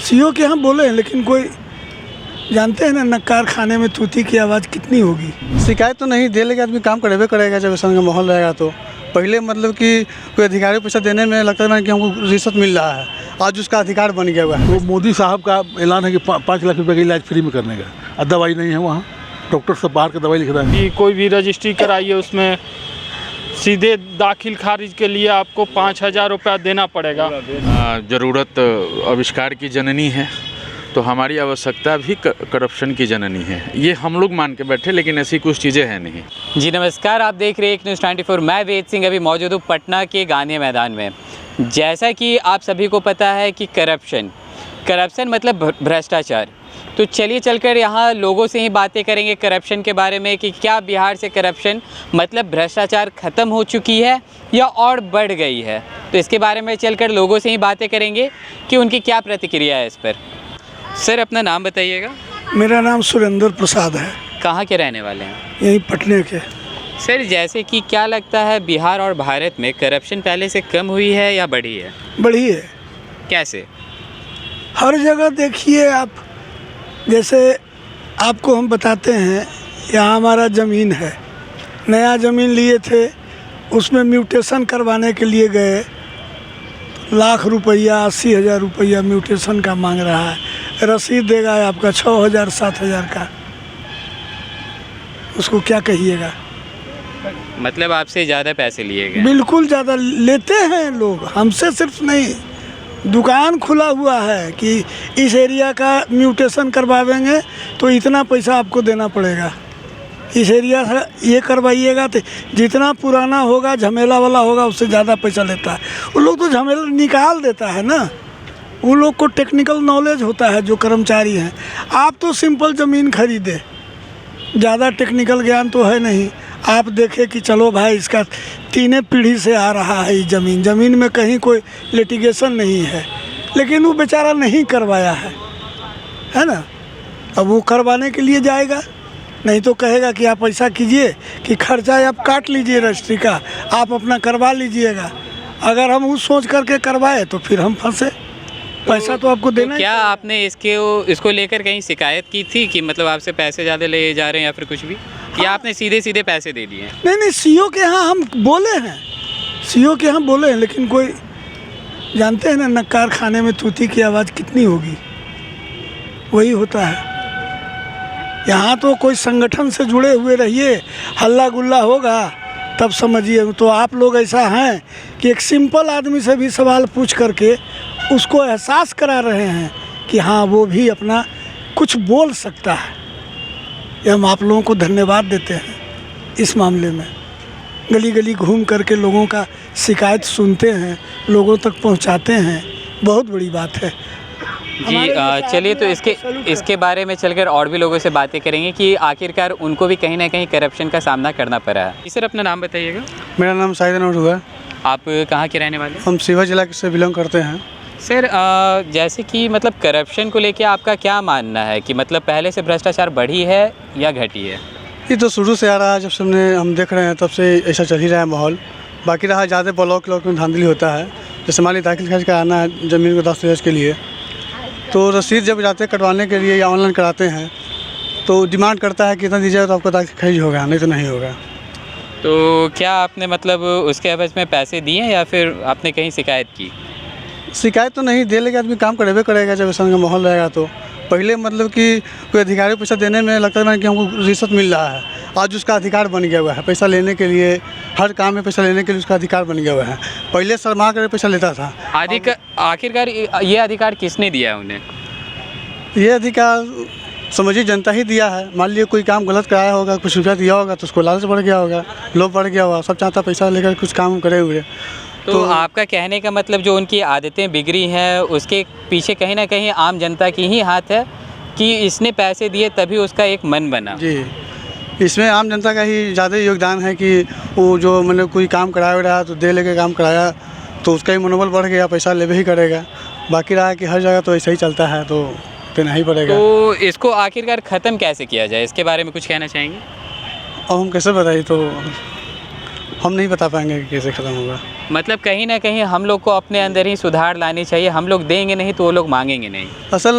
CO के यहाँ बोले हैं, लेकिन कोई जानते हैं ना नक्कार खाने में तूती की आवाज़ कितनी होगी। शिकायत तो नहीं दे लेगा, आदमी काम करेबे करेगा जब ऐसा का माहौल रहेगा। तो पहले मतलब कि कोई अधिकारी को पैसा देने में लगता है कि हमको रिश्वत मिल रहा है, आज उसका अधिकार बन गया हुआ है। तो मोदी साहब का ऐलान है कि 5 लाख रुपए का इलाज फ्री में करने का, और दवाई नहीं है वहाँ, डॉक्टर सब बाहर का दवाई लिख रहा है। कि कोई भी रजिस्ट्री कराइए उसमें सीधे दाखिल खारिज के लिए आपको 5,000 रुपया देना पड़ेगा। ज़रूरत आविष्कार की जननी है, तो हमारी आवश्यकता भी करप्शन की जननी है। ये हम लोग मान के बैठे, लेकिन ऐसी कुछ चीज़ें हैं नहीं। जी नमस्कार, आप देख रहे हैं एक न्यूज़ 94। मैं वेद सिंह अभी मौजूद हूँ पटना के गांधी मैदान में। जैसा कि आप सभी को पता है कि करप्शन मतलब भ्रष्टाचार। तो चलिए चलकर यहाँ लोगों से ही बातें करेंगे करप्शन के बारे में कि क्या बिहार से करप्शन मतलब भ्रष्टाचार ख़त्म हो चुकी है या और बढ़ गई है। तो इसके बारे में चलकर लोगों से ही बातें करेंगे कि उनकी क्या प्रतिक्रिया है इस पर। सर अपना नाम बताइएगा। मेरा नाम सुरेंद्र प्रसाद है। कहाँ के रहने वाले हैं? यहीं पटने के। सर जैसे कि क्या लगता है बिहार और भारत में करप्शन पहले से कम हुई है या बढ़ी है? बढ़ी है। कैसे? हर जगह देखिए आप, जैसे आपको हम बताते हैं, यहाँ हमारा ज़मीन है, नया ज़मीन लिए थे, उसमें म्यूटेशन करवाने के लिए गए, लाख रुपया 80,000 रुपया म्यूटेशन का मांग रहा है। रसीद देगा आपका 6,000 7,000 का, उसको क्या कहिएगा। मतलब आपसे ज़्यादा पैसे लिए गए? बिल्कुल ज़्यादा लेते हैं लोग, हमसे सिर्फ नहीं। दुकान खुला हुआ है कि इस एरिया का म्यूटेशन करवाएंगे तो इतना पैसा आपको देना पड़ेगा, इस एरिया से ये करवाइएगा तो जितना पुराना होगा झमेला वाला होगा उससे ज़्यादा पैसा लेता है। वो लोग तो झमेला निकाल देता है ना, वो लोग को टेक्निकल नॉलेज होता है जो कर्मचारी हैं। आप तो सिंपल ज़मीन खरीदे, ज़्यादा टेक्निकल ज्ञान तो है नहीं। आप देखें कि चलो भाई इसका 3 पीढ़ी से आ रहा है ये ज़मीन में कहीं कोई लिटिगेशन नहीं है, लेकिन वो बेचारा नहीं करवाया है ना। अब वो करवाने के लिए जाएगा, नहीं तो कहेगा कि आप ऐसा कीजिए कि खर्चा आप काट लीजिए रजिस्ट्री का, आप अपना करवा लीजिएगा। अगर हम उस सोच करके करवाए तो फिर हम फंसे, पैसा तो आपको देना। तो क्या आपने इसको लेकर कहीं शिकायत की थी कि मतलब आपसे पैसे ज़्यादा ले जा रहे हैं या फिर कुछ भी, या आपने सीधे पैसे दे दिए? नहीं, सीओ के यहाँ हम बोले हैं, सीओ के यहाँ बोले हैं, लेकिन कोई जानते हैं ना नक्कार खाने में तूती की आवाज़ कितनी होगी, वही होता है। यहाँ तो कोई संगठन से जुड़े हुए रहिए, हल्ला गुल्ला होगा तब समझिए। तो आप लोग ऐसा हैं कि एक सिंपल आदमी से भी सवाल पूछ करके उसको एहसास करा रहे हैं कि हाँ वो भी अपना कुछ बोल सकता है। ये हम आप लोगों को धन्यवाद देते हैं इस मामले में। गली गली घूम करके लोगों का शिकायत सुनते हैं, लोगों तक पहुंचाते हैं, बहुत बड़ी बात है जी। चलिए तो इसके बारे में चलकर और भी लोगों से बातें करेंगे कि आखिरकार उनको भी कहीं ना कहीं करप्शन का सामना करना पड़ा है। सर अपना नाम बताइएगा। मेरा नाम शाहिद अनवर हुआ। आप कहाँ के रहने वाले? हम सीवा जिला से बिलोंग करते हैं। सर जैसे कि मतलब करप्शन को लेके आपका क्या मानना है कि मतलब पहले से भ्रष्टाचार बढ़ी है या घटी है? ये तो शुरू से आ रहा है, जब से हम देख रहे हैं तब से ऐसा चल ही रहा है माहौल। बाकी रहा ज़्यादा ब्लॉक में धांधली होता है, जैसे मान ली दाखिल खारिज का आना है ज़मीन को दस्तावेज के लिए, तो रसीद जब जाते हैं कटवाने के लिए या ऑनलाइन कराते हैं तो डिमांड करता है कि इतना दीजिएगा तो आपका दाखिल खारिज होगा, नहीं तो नहीं होगा। तो क्या आपने मतलब उसके एवज में पैसे दिए या फिर आपने कहीं शिकायत की? शिकायत तो नहीं दे लेगा, आदमी काम करेबे करेगा जब ऐसा का माहौल रहेगा। तो पहले मतलब कि कोई अधिकारी को पैसा देने में लगता है कि हमको रिश्वत मिल रहा है, आज उसका अधिकार बन गया हुआ है। पैसा लेने के लिए, हर काम में पैसा लेने के लिए उसका अधिकार बन गया हुआ है। पहले शर्मा कर पैसा लेता था। आखिरकार ये अधिकार किसने दिया है उन्हें? ये अधिकार समझिए जनता ही दिया है। मान लीजिए कोई काम गलत कराया होगा, कुछ रुपया दिया होगा तो उसको लालच बढ़ गया होगा, लोभ बढ़ गया होगा, सब चाहता पैसा लेकर कुछ काम करे हुए। तो आपका कहने का मतलब जो उनकी आदतें बिगड़ी हैं उसके पीछे कहीं ना कहीं आम जनता की ही हाथ है कि इसने पैसे दिए तभी उसका एक मन बना? जी, इसमें आम जनता का ही ज़्यादा योगदान है कि वो जो मतलब कोई काम कराया रहा तो दे लेके काम कराया तो उसका ही मनोबल बढ़ गया, पैसा लेवे ही करेगा। बाकी रहा कि हर जगह तो ऐसा ही चलता है तो देना ही पड़ेगा। तो इसको आखिरकार ख़त्म कैसे किया जाए, इसके बारे में कुछ कहना चाहेंगे? अब हम कैसे बताइए, तो हम नहीं बता पाएंगे कि कैसे ख़त्म होगा। मतलब कहीं ना कहीं हम लोग को अपने अंदर ही सुधार लानी चाहिए। हम लोग देंगे नहीं तो वो लोग मांगेंगे नहीं। असल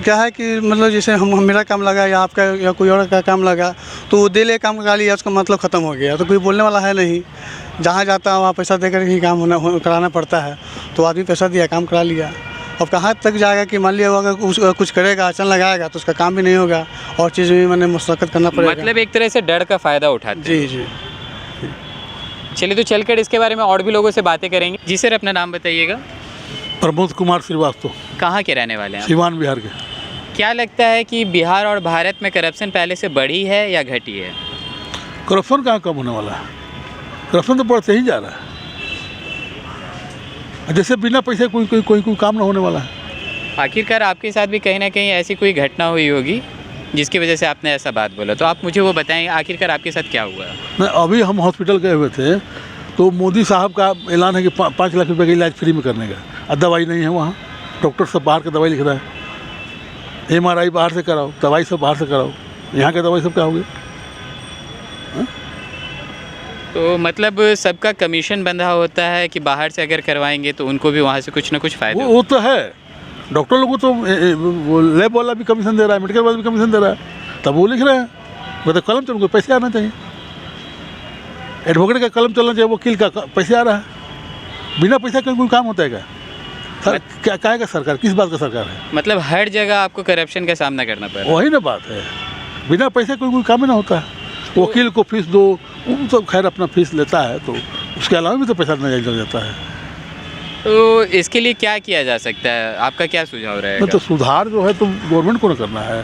क्या है कि मतलब जैसे हम मेरा काम लगा या आपका या कोई और का काम लगा तो वो दे ले काम करा लिया, उसका मतलब ख़त्म हो गया, तो कोई बोलने वाला है नहीं। जहाँ जाता है वहाँ पैसा देकर ही काम कराना पड़ता है, तो आदमी पैसा दिया काम करा लिया। अब कहाँ तक जाएगा कि मान लिया अगर कुछ करेगा, अड़चन लगाएगा तो उसका काम भी नहीं होगा और चीज़ भी मैंने मुशक्क़त करना पड़ेगा। मतलब एक तरह से डर का फ़ायदा उठाते हैं। जी जी। चलिए तो चलकर इसके बारे में और भी लोगों से बातें करेंगे। जी सर, अपना नाम बताइएगा। प्रमोद कुमार श्रीवास्तव, कहाँ के रहने वाले हैं आप? सीवान बिहार के। क्या लगता है कि बिहार और भारत में करप्शन पहले से बढ़ी है या घटी है? करप्शन कहाँ कम होने वाला है, करप्शन तो बढ़ते ही जा रहा है। जैसे बिना पैसे कोई काम ना होने वाला है। आखिरकार आपके साथ भी कहीं ना कहीं ऐसी कोई घटना हुई होगी जिसकी वजह से आपने ऐसा बात बोला, तो आप मुझे वो बताएं आखिरकार आपके साथ क्या हुआ? नहीं, अभी हम हॉस्पिटल गए हुए थे तो मोदी साहब का ऐलान है कि 5 लाख रुपए का इलाज फ्री में करने का, और दवाई नहीं है वहाँ। डॉक्टर सब बाहर का दवाई लिख रहा है, MRI बाहर से कराओ, दवाई सब बाहर से कराओ, यहाँ के दवाई सब क्या होगी? तो मतलब सबका कमीशन बंधा होता है कि बाहर से अगर करवाएंगे तो उनको भी वहाँ से कुछ ना कुछ फ़ायदा। वो तो है, डॉक्टर लोगों को तो वो लैब वाला भी कमीशन दे रहा है, मेडिकल वाला भी कमीशन दे रहा है, तब वो लिख रहे हैं। मतलब कलम चल, उनको पैसे आना चाहिए। एडवोकेट का कलम चलना चाहिए, वकील का पैसे आ रहा है। बिना पैसा का कोई काम होता है क्या? क्या है का सरकार, किस बात का सरकार है? मतलब हर जगह आपको करप्शन का सामना करना पड़ रहा है। वही ना बात है, बिना पैसे कोई काम ही ना होता है। वकील को फीस दो, वो तो खैर अपना फीस लेता है, तो उसके अलावा भी तो पैसा नहीं लग जाता है। तो इसके लिए क्या किया जा सकता है, आपका क्या सुझाव रहेगा? तो सुधार जो है तो गवर्नमेंट को ना करना है,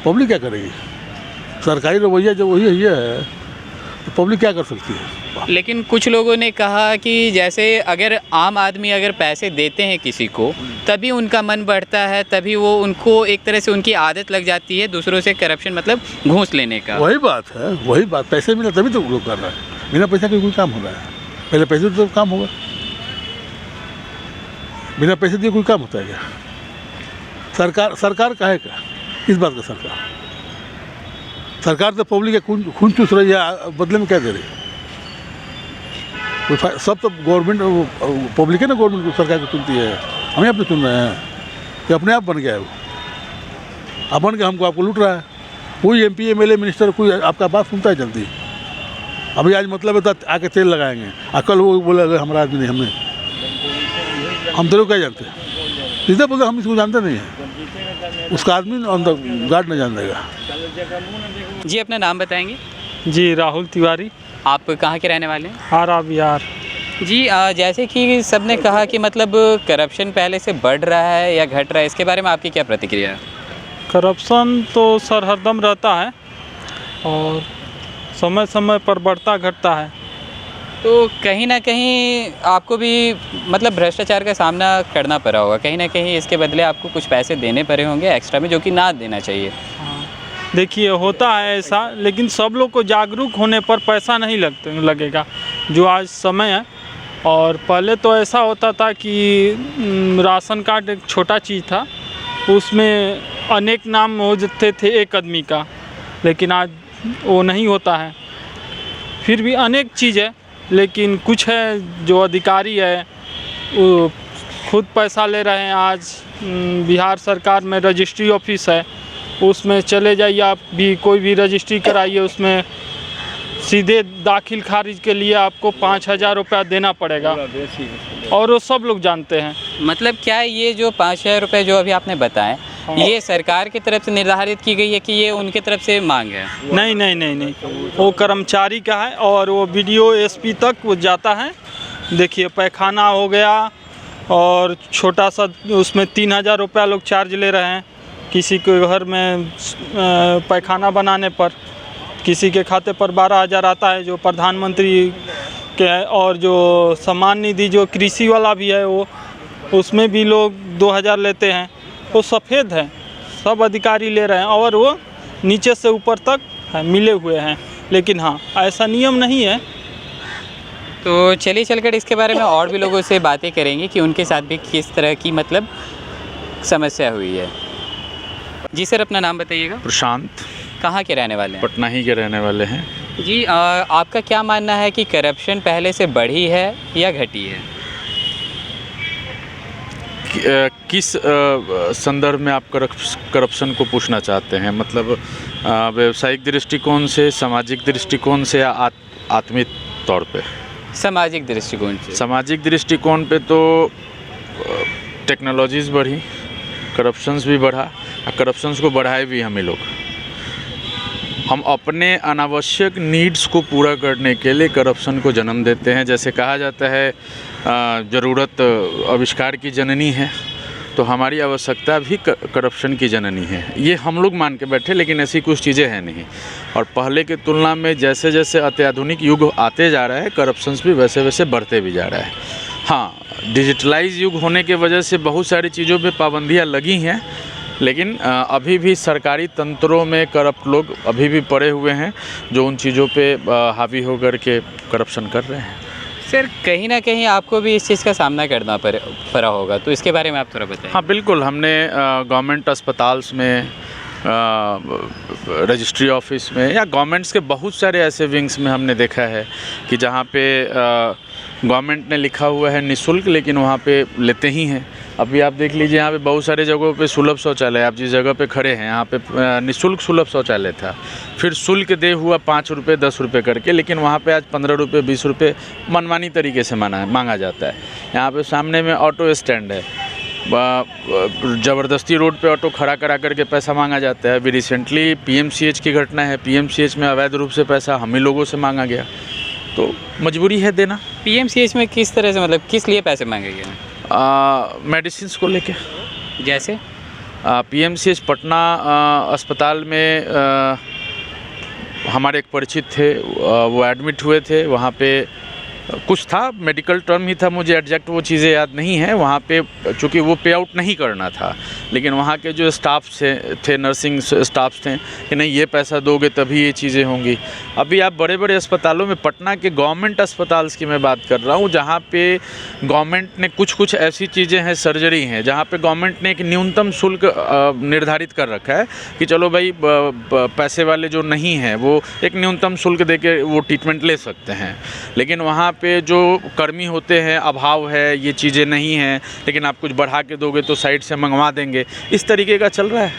पब्लिक क्या करेगी? सरकारी रवैया जब वही है तो पब्लिक क्या कर सकती है? लेकिन कुछ लोगों ने कहा कि जैसे अगर आम आदमी अगर पैसे देते हैं किसी को तभी उनका मन बढ़ता है, तभी वो उनको एक तरह से उनकी आदत लग जाती है दूसरों से करप्शन मतलब घूस लेने का। वही बात है, वही बात, पैसे मिला तभी तो लोग कर रहा है। बिना पैसा का कोई काम हो रहा है? पहले पैसे तो काम होगा, बिना पैसे दिए कोई काम होता है क्या? सरकार का है क्या? किस बात का सरकार? सरकार तो पब्लिक का खून चूस रही है, बदले में क्या दे रही है? सब तो गवर्नमेंट पब्लिक है ना, गवर्नमेंट को सरकार को चुनती है, हमें आप तो चुन रहे हैं। ये अपने आप बन गया है, वो अब बन के हमको आपको लूट रहा है। कोई MP MLA मिनिस्टर कोई आपका बात सुनता है जल्दी? अभी आज मतलब है तो आके तेल लगाएंगे, कल वो बोला हमारा आदमी नहीं, हम तेरे को क्या जानते हैं? सीधा बोलते हम इसको जानते नहीं हैं, उसका आदमी अंदर गार्ड नहीं जान देगा। जी, अपना नाम बताएंगे? जी, राहुल तिवारी, आप कहाँ के रहने वाले हैं? आरा बिहार। जी, जैसे कि सबने कहा कि मतलब करप्शन पहले से बढ़ रहा है या घट रहा है, इसके बारे में आपकी क्या प्रतिक्रिया है? करप्शन तो सर हरदम रहता है और समय समय पर बढ़ता घटता है। तो कहीं ना कहीं आपको भी मतलब भ्रष्टाचार का सामना करना पड़ा होगा, कहीं ना कहीं इसके बदले आपको कुछ पैसे देने पड़े होंगे एक्स्ट्रा में, जो कि ना देना चाहिए। देखिए, होता है ऐसा, लेकिन सब लोग को जागरूक होने पर पैसा नहीं लगेगा जो आज समय है। और पहले तो ऐसा होता था कि राशन कार्ड एक छोटा चीज़ था, उसमें अनेक नाम हो जाते थे एक आदमी का, लेकिन आज वो नहीं होता है। फिर भी अनेक चीज़ है, लेकिन कुछ है जो अधिकारी है वो खुद पैसा ले रहे हैं। आज बिहार सरकार में रजिस्ट्री ऑफिस है, उसमें चले जाइए, आप भी कोई भी रजिस्ट्री कराइए, उसमें सीधे दाखिल खारिज के लिए आपको 5,000 रुपया देना पड़ेगा, और वो सब लोग जानते हैं। मतलब क्या ये जो 5,000 रुपये जो अभी आपने बताए, ये सरकार की तरफ से निर्धारित की गई है कि ये उनके तरफ से मांग है? नहीं नहीं नहीं नहीं, वो कर्मचारी का है और वो BDO SP तक वो जाता है। देखिए, पैखाना हो गया और छोटा सा उसमें 3,000 रुपया लोग चार्ज ले रहे हैं किसी के घर में पैखाना बनाने पर। किसी के खाते पर 12,000 आता है जो प्रधानमंत्री के है, और जो सम्मान निधि जो कृषि वाला भी है वो, उसमें भी लोग 2,000 लेते हैं। वो सफ़ेद है, सब अधिकारी ले रहे हैं और वो नीचे से ऊपर तक है, मिले हुए हैं। लेकिन हाँ, ऐसा नियम नहीं है। तो चलिए चलकर इसके बारे में और भी लोगों से बातें करेंगे कि उनके साथ भी किस तरह की मतलब समस्या हुई है। जी सर, अपना नाम बताइएगा। प्रशांत, कहाँ के रहने वाले हैं? पटना ही के रहने वाले हैं। जी आपका क्या मानना है कि करप्शन पहले से बढ़ी है या घटी है? किस संदर्भ में आप करप्शन को पूछना चाहते हैं? मतलब व्यावसायिक दृष्टिकोण से, सामाजिक दृष्टिकोण से या आत्मिक तौर पे? सामाजिक दृष्टिकोण से। सामाजिक दृष्टिकोण पे तो टेक्नोलॉजीज़ बढ़ी, करप्शंस भी बढ़ा, और करप्शंस को बढ़ाए भी हम लोग। हम अपने अनावश्यक नीड्स को पूरा करने के लिए करप्शन को जन्म देते हैं। जैसे कहा जाता है ज़रूरत आविष्कार की जननी है, तो हमारी आवश्यकता भी करप्शन की जननी है। ये हम लोग मान के बैठे, लेकिन ऐसी कुछ चीज़ें हैं नहीं। और पहले की तुलना में जैसे जैसे अत्याधुनिक युग आते जा रहा है, करप्शंस भी वैसे वैसे बढ़ते भी जा रहा है। हाँ, डिजिटलाइज युग होने के वजह से बहुत सारी चीज़ों पे पाबंदियाँ लगी हैं, लेकिन अभी भी सरकारी तंत्रों में करप्ट लोग अभी भी पड़े हुए हैं, जो उन चीज़ों पे हावी होकर के करप्शन कर रहे हैं। सर कहीं ना कहीं आपको भी इस चीज़ का सामना करना पड़ा होगा, तो इसके बारे में आप थोड़ा बताएं। हाँ बिल्कुल, हमने गवर्नमेंट अस्पताल्स में, रजिस्ट्री ऑफिस में, या गवर्नमेंट्स के बहुत सारे ऐसे विंग्स में हमने देखा है कि जहाँ पे गवर्नमेंट ने लिखा हुआ है निःशुल्क, लेकिन वहाँ पे लेते ही हैं। अभी आप देख लीजिए, यहाँ पे बहुत सारे जगहों पे सुलभ शौचालय, आप जिस जगह पे खड़े हैं यहाँ पे निःशुल्क सुलभ शौचालय था, फिर शुल्क दे हुआ 5 रुपये 10 रुपये करके, लेकिन वहाँ पे आज 15 रुपये 20 रुपये मनमानी तरीके से मांगा जाता है। यहाँ पे सामने में ऑटो स्टैंड है, ज़बरदस्ती रोड पे ऑटो खड़ा करा करके पैसा मांगा जाता है। अभी रिसेंटली PMCH की घटना है, PMCH में अवैध रूप से पैसा हम ही लोगों से मांगा गया, तो मजबूरी है देना। PMCH में किस तरह से, मतलब किस लिए पैसे मांगे गए? मेडिसिन को लेके। जैसे PMCH पटना अस्पताल में हमारे एक परिचित थे, वो एडमिट हुए थे। वहाँ पे कुछ था, मेडिकल टर्म ही था, मुझे एग्जैक्ट वो चीज़ें याद नहीं है। वहाँ पे चूँकि वो पे आउट नहीं करना था, लेकिन वहाँ के जो स्टाफ थे, नर्सिंग स्टाफ थे कि नहीं ये पैसा दोगे तभी ये चीज़ें होंगी। अभी आप बड़े बड़े अस्पतालों में, पटना के गवर्नमेंट अस्पताल्स की मैं बात कर रहा हूँ, जहाँ पे गवर्नमेंट ने कुछ ऐसी चीज़ें हैं, सर्जरी हैं, जहाँ पे गवर्नमेंट ने एक न्यूनतम शुल्क निर्धारित कर रखा है कि चलो भाई पैसे वाले जो नहीं हैं वो एक न्यूनतम शुल्क दे के वो ट्रीटमेंट ले सकते हैं। लेकिन वहाँ पे जो कर्मी होते हैं, अभाव है, ये चीज़ें नहीं हैं, लेकिन आप कुछ बढ़ा के दोगे तो साइड से मंगवा देंगे, इस तरीके का चल रहा है,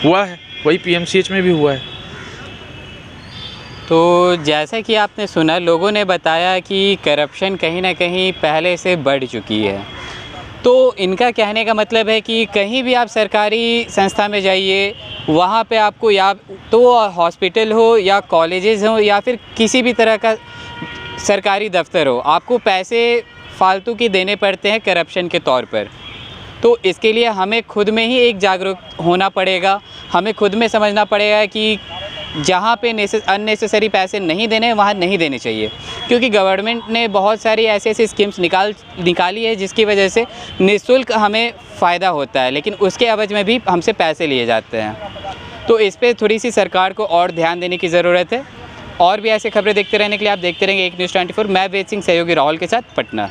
हुआ है। वही PMCH में भी हुआ है। तो जैसा कि आपने सुना, लोगों ने बताया कि करप्शन कहीं ना कहीं पहले से बढ़ चुकी है। तो इनका कहने का मतलब है कि कहीं भी आप सरकारी संस्था में जाइए, वहाँ पे आपको या तो हॉस्पिटल हो या कॉलेजेस हो या फिर किसी भी तरह का सरकारी दफ्तर हो, आपको पैसे फालतू की देने पड़ते हैं करप्शन के तौर पर। तो इसके लिए हमें खुद में ही एक जागरूक होना पड़ेगा, हमें खुद में समझना पड़ेगा कि जहाँ पे अननेसेसरी पैसे नहीं देने वहाँ नहीं देने चाहिए, क्योंकि गवर्नमेंट ने बहुत सारी ऐसी स्कीम्स निकाली है जिसकी वजह से निःशुल्क हमें फ़ायदा होता है, लेकिन उसके एवज में भी हमसे पैसे लिए जाते हैं। तो इस पर थोड़ी सी सरकार को और ध्यान देने की ज़रूरत है। और भी ऐसे खबरें देखते रहने के लिए आप देखते रहेंगे एक न्यूज़ 24। मैं वेद सिंह, सहयोगी राहुल के साथ, पटना।